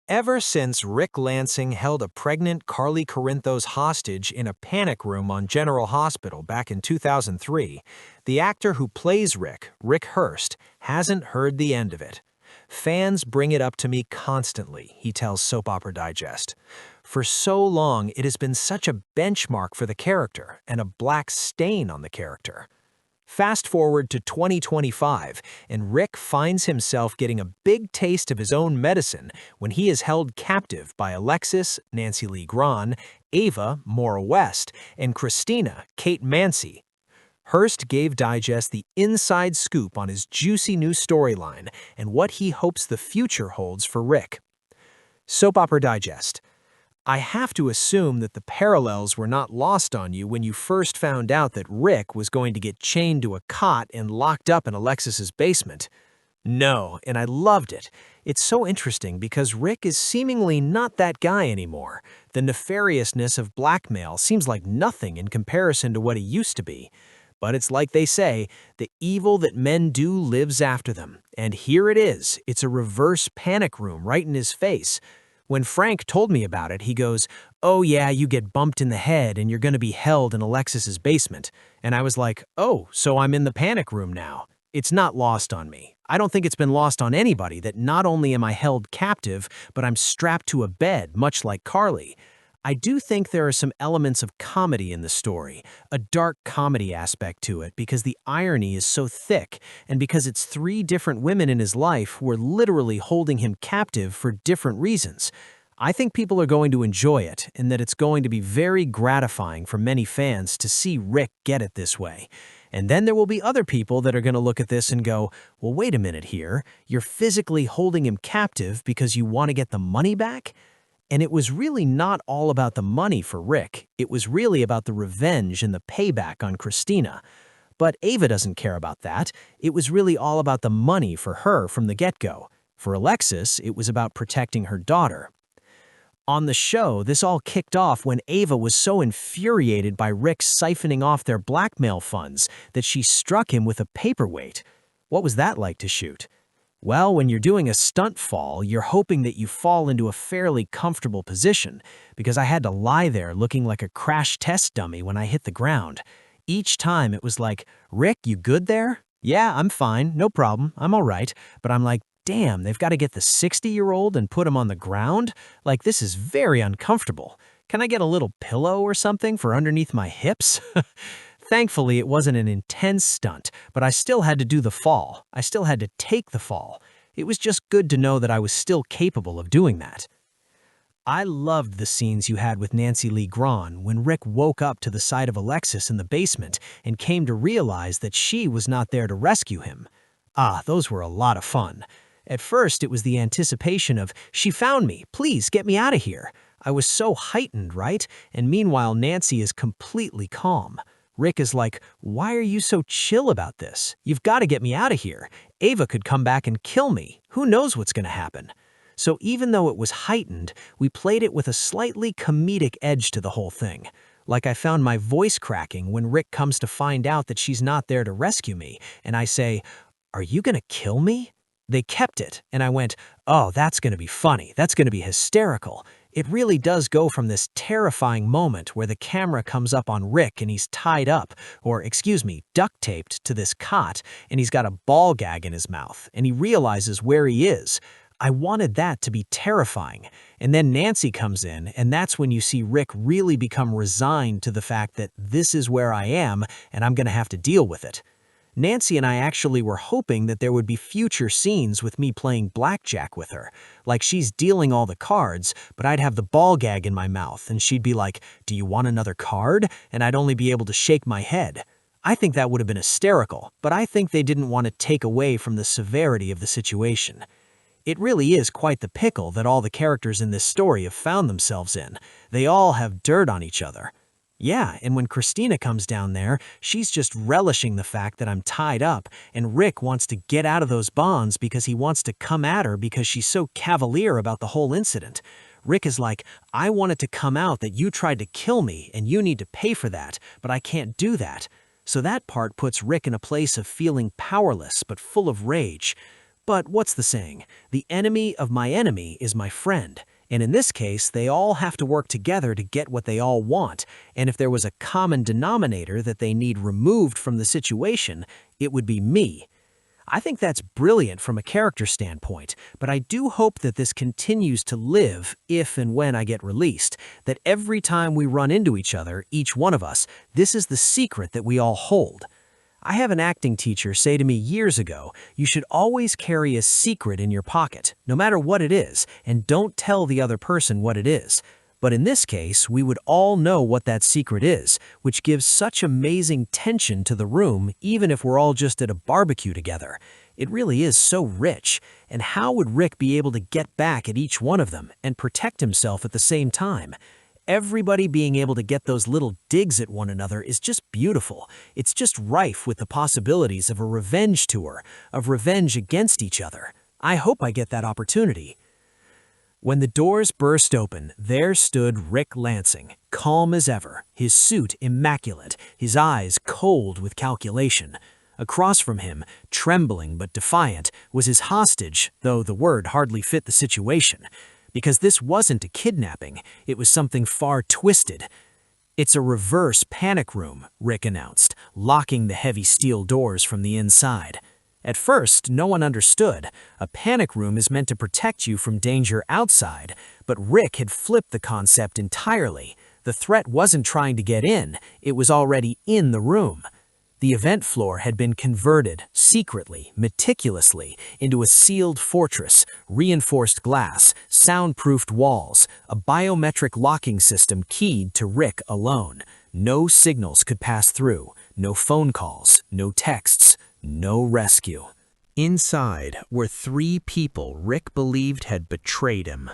Ever since Rick Lansing held a pregnant Carly Corinthos hostage in a panic room on General Hospital back in 2003, the actor who plays Rick Hurst, hasn't heard the end of it. Fans bring it up to me constantly, he tells Soap Opera Digest. For so long, it has been such a benchmark for the character and a black stain on the character. Fast forward to 2025, and Rick finds himself getting a big taste of his own medicine when he is held captive by Alexis, Nancy Lee Grahn, Ava, Maura West, and Christina, Kate Mansi. Hearst gave Digest the inside scoop on his juicy new storyline and what he hopes the future holds for Rick. Soap Opera Digest. I have to assume that the parallels were not lost on you when you first found out that Rick was going to get chained to a cot and locked up in Alexis's basement. No, and I loved it. It's so interesting because Rick is seemingly not that guy anymore. The nefariousness of blackmail seems like nothing in comparison to what he used to be. But it's like they say, the evil that men do lives after them. And here it is. It's a reverse panic room right in his face. When Frank told me about it, he goes, "Oh yeah, you get bumped in the head and you're going to be held in Alexis's basement." And I was like, "Oh, so I'm in the panic room now." It's not lost on me. I don't think it's been lost on anybody that not only am I held captive, but I'm strapped to a bed, much like Carly. I do think there are some elements of comedy in the story, a dark comedy aspect to it because the irony is so thick and because it's three different women in his life who are literally holding him captive for different reasons. I think people are going to enjoy it and that it's going to be very gratifying for many fans to see Rick get it this way. And then there will be other people that are going to look at this and go, well, wait a minute here, you're physically holding him captive because you want to get the money back? And it was really not all about the money for Rick. It was really about the revenge and the payback on Christina. But Ava doesn't care about that. It was really all about the money for her from the get-go. For Alexis, it was about protecting her daughter. On the show, this all kicked off when Ava was so infuriated by Rick siphoning off their blackmail funds that she struck him with a paperweight. What was that like to shoot? Well, when you're doing a stunt fall, you're hoping that you fall into a fairly comfortable position, because I had to lie there looking like a crash test dummy when I hit the ground. Each time it was like, "Rick, you good there?" "Yeah, I'm fine, no problem, I'm all right." But I'm like, damn, they've got to get the 60-year-old and put him on the ground? Like, this is very uncomfortable. Can I get a little pillow or something for underneath my hips? Thankfully, it wasn't an intense stunt, but I still had to do the fall. I still had to take the fall. It was just good to know that I was still capable of doing that. I loved the scenes you had with Nancy Lee Grahn when Rick woke up to the sight of Alexis in the basement and came to realize that she was not there to rescue him. Ah, those were a lot of fun. At first, it was the anticipation of, "She found me, please get me out of here." I was so heightened, right? And meanwhile, Nancy is completely calm. Rick is like, "Why are you so chill about this? You've got to get me out of here. Ava could come back and kill me. Who knows what's going to happen?" So even though it was heightened, we played it with a slightly comedic edge to the whole thing. Like I found my voice cracking when Rick comes to find out that she's not there to rescue me, and I say, "Are you going to kill me?" They kept it, and I went, "Oh, that's going to be funny. That's going to be hysterical." It really does go from this terrifying moment where the camera comes up on Rick and he's tied up, or excuse me, duct taped to this cot, and he's got a ball gag in his mouth, and he realizes where he is. I wanted that to be terrifying. And then Nancy comes in, and that's when you see Rick really become resigned to the fact that this is where I am, and I'm going to have to deal with it. Nancy and I actually were hoping that there would be future scenes with me playing blackjack with her. Like she's dealing all the cards, but I'd have the ball gag in my mouth, and she'd be like, "Do you want another card?" And I'd only be able to shake my head. I think that would have been hysterical, but I think they didn't want to take away from the severity of the situation. It really is quite the pickle that all the characters in this story have found themselves in. They all have dirt on each other. Yeah, and when Christina comes down there, she's just relishing the fact that I'm tied up, and Rick wants to get out of those bonds because he wants to come at her because she's so cavalier about the whole incident. Rick is like, "I want it to come out that you tried to kill me and you need to pay for that, but I can't do that." So that part puts Rick in a place of feeling powerless but full of rage. But what's the saying? The enemy of my enemy is my friend. And in this case, they all have to work together to get what they all want. And if there was a common denominator that they need removed from the situation, it would be me. I think that's brilliant from a character standpoint, but I do hope that this continues to live if and when I get released, that every time we run into each other, each one of us, this is the secret that we all hold. I have an acting teacher say to me years ago, you should always carry a secret in your pocket, no matter what it is, and don't tell the other person what it is. But in this case, we would all know what that secret is, which gives such amazing tension to the room, even if we're all just at a barbecue together. It really is so rich. And how would Rick be able to get back at each one of them and protect himself at the same time? Everybody being able to get those little digs at one another is just beautiful. It's just rife with the possibilities of a revenge tour, of revenge against each other. I hope I get that opportunity. When the doors burst open, there stood Rick Lansing, calm as ever, his suit immaculate, his eyes cold with calculation. Across from him, trembling but defiant, was his hostage, though the word hardly fit the situation. Because this wasn't a kidnapping, it was something far twisted. "It's a reverse panic room," Rick announced, locking the heavy steel doors from the inside. At first, no one understood. A panic room is meant to protect you from danger outside, but Rick had flipped the concept entirely. The threat wasn't trying to get in, it was already in the room. The event floor had been converted, secretly, meticulously, into a sealed fortress, reinforced glass, soundproofed walls, a biometric locking system keyed to Rick alone. No signals could pass through, no phone calls, no texts, no rescue. Inside were 3 people Rick believed had betrayed him.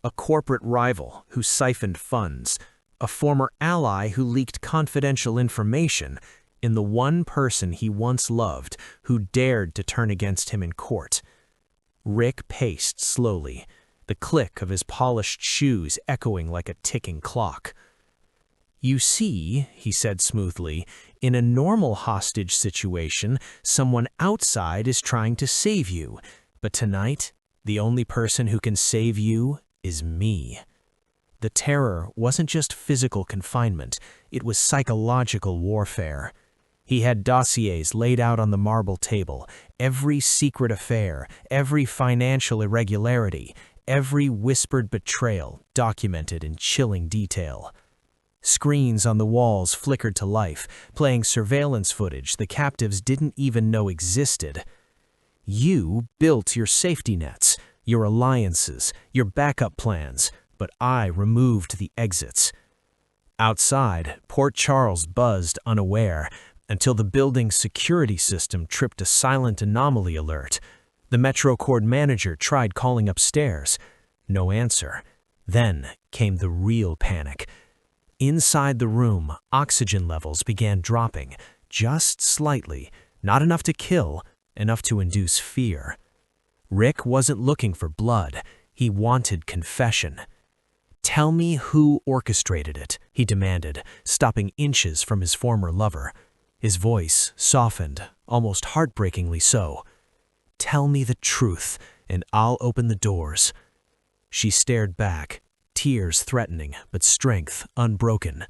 A corporate rival who siphoned funds, a former ally who leaked confidential information, and the one person he once loved who dared to turn against him in court. Rick paced slowly, the click of his polished shoes echoing like a ticking clock. "You see," he said smoothly, "in a normal hostage situation, someone outside is trying to save you. But tonight, the only person who can save you is me." The terror wasn't just physical confinement, it was psychological warfare. He had dossiers laid out on the marble table, every secret affair, every financial irregularity, every whispered betrayal documented in chilling detail. Screens on the walls flickered to life, playing surveillance footage the captives didn't even know existed. You built your safety nets, your alliances, your backup plans, but I removed the exits. Outside, Port Charles buzzed unaware, until the building's security system tripped a silent anomaly alert. The MetroCord manager tried calling upstairs. No answer. Then came the real panic. Inside the room, oxygen levels began dropping, just slightly, not enough to kill, enough to induce fear. Rick wasn't looking for blood, he wanted confession. "Tell me who orchestrated it," he demanded, stopping inches from his former lover. His voice softened, almost heartbreakingly so. "Tell me the truth, and I'll open the doors." She stared back, tears threatening, but strength unbroken.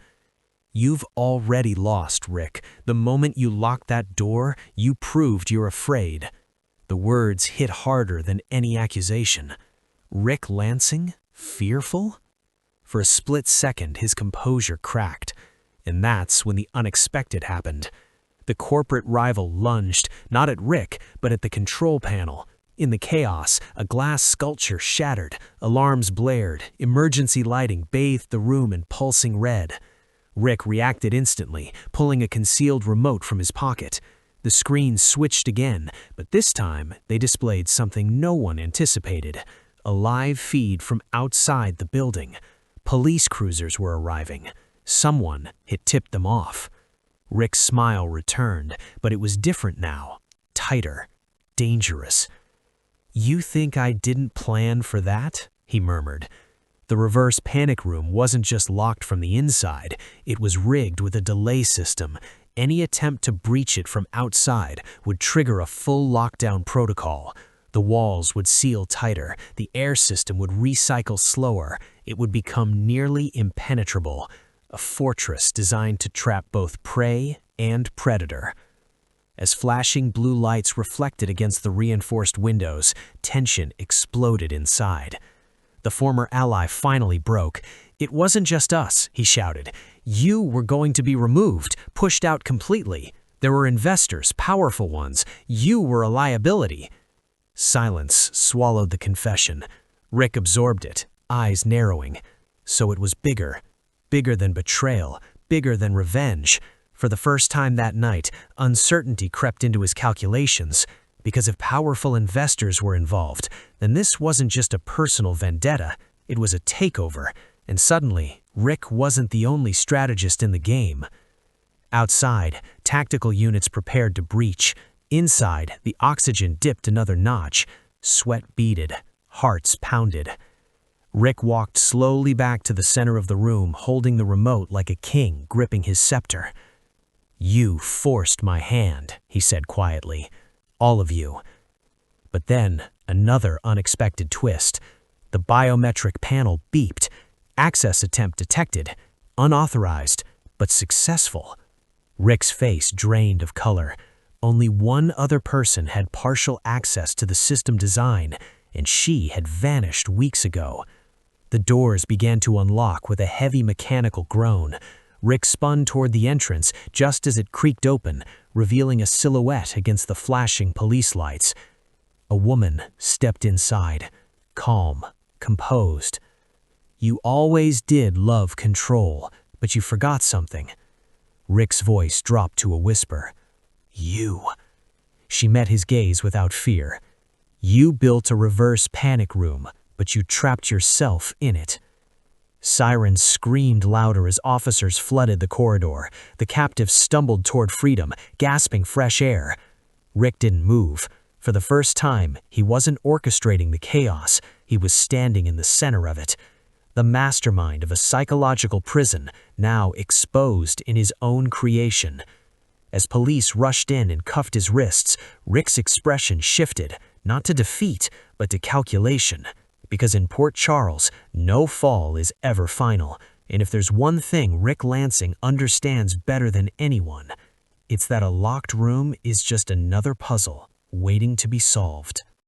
"You've already lost, Rick. The moment you locked that door, you proved you're afraid." The words hit harder than any accusation. Rick Lansing? Fearful? For a split second, his composure cracked. And that's when the unexpected happened. The corporate rival lunged, not at Rick, but at the control panel. In the chaos, a glass sculpture shattered, alarms blared, emergency lighting bathed the room in pulsing red. Rick reacted instantly, pulling a concealed remote from his pocket. The screen switched again, but this time they displayed something no one anticipated. A live feed from outside the building. Police cruisers were arriving. Someone had tipped them off. Rick's smile returned, but it was different now. Tighter. Dangerous. "You think I didn't plan for that?" he murmured. The reverse panic room wasn't just locked from the inside, it was rigged with a delay system. Any attempt to breach it from outside would trigger a full lockdown protocol. The walls would seal tighter, the air system would recycle slower, it would become nearly impenetrable, a fortress designed to trap both prey and predator. As flashing blue lights reflected against the reinforced windows, tension exploded inside. The former ally finally broke. "It wasn't just us," he shouted. "You were going to be removed, pushed out completely. There were investors, powerful ones. You were a liability." Silence swallowed the confession. Rick absorbed it, eyes narrowing. So it was bigger. Bigger than betrayal, bigger than revenge. For the first time that night, uncertainty crept into his calculations. Because if powerful investors were involved, then this wasn't just a personal vendetta, it was a takeover. And suddenly, Rick wasn't the only strategist in the game. Outside, tactical units prepared to breach. Inside, the oxygen dipped another notch. Sweat beaded, hearts pounded. Rick walked slowly back to the center of the room, holding the remote like a king gripping his scepter. "You forced my hand," he said quietly. "All of you." But then, another unexpected twist. The biometric panel beeped. Access attempt detected. Unauthorized, but successful. Rick's face drained of color. Only one other person had partial access to the system design, and she had vanished weeks ago. The doors began to unlock with a heavy mechanical groan. Rick spun toward the entrance just as it creaked open, revealing a silhouette against the flashing police lights. A woman stepped inside, calm, composed. "You always did love control, but you forgot something." Rick's voice dropped to a whisper. "You." She met his gaze without fear. "You built a reverse panic room, but you trapped yourself in it." Sirens screamed louder as officers flooded the corridor. The captives stumbled toward freedom, gasping fresh air. Rick didn't move. For the first time, he wasn't orchestrating the chaos, he was standing in the center of it. The mastermind of a psychological prison, now exposed in his own creation. As police rushed in and cuffed his wrists, Rick's expression shifted, not to defeat, but to calculation. Because in Port Charles, no fall is ever final. And if there's one thing Rick Lansing understands better than anyone, it's that a locked room is just another puzzle waiting to be solved.